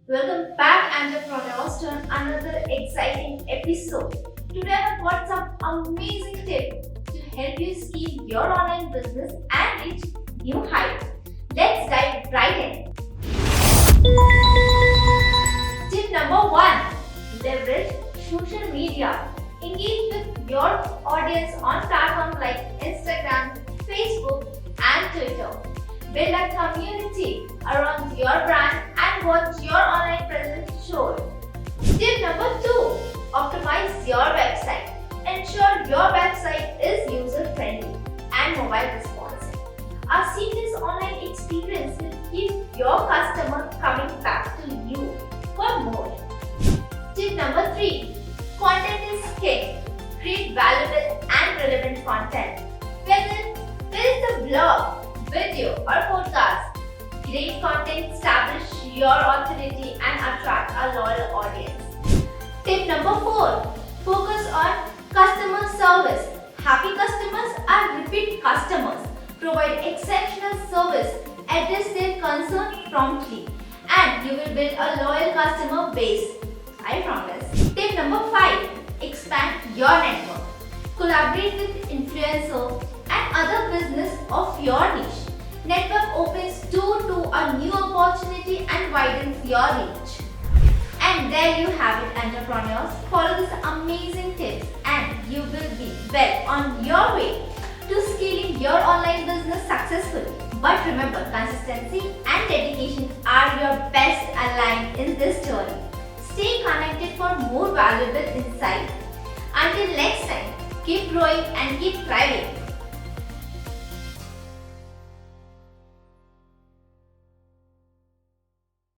Welcome back, entrepreneurs, to another exciting episode. Today I've got some amazing tips to help you scale your online business and reach new heights. Let's dive right in. Tip number 1: leverage social media. Engage with your audience on platforms like Instagram, Facebook, and Twitter. Build a community around your brand and what your online presence shows. Tip number 2: optimize your website. Ensure your website is user-friendly and mobile responsive. A seamless online experience will keep your customer coming back to you for more. Tip number 3: content is king. Create valuable and relevant content. Whether it's a blog, video, or podcast, great content establish your authority and attract a loyal audience. Tip number 4: focus on customer service. Happy customers are repeat customers. Provide exceptional service, address their concern promptly, and you will build a loyal customer base. I promise. Tip number 5: expand your network. Collaborate with influencers and other business of your niche. Network opens door to a new opportunity and widens your reach. And there you have it, entrepreneurs. Follow these amazing tips and you will be well on your way to scaling your online business successfully. But remember, consistency and dedication are your best ally in this journey. Stay connected for more valuable insight. Until next time, keep growing and keep thriving.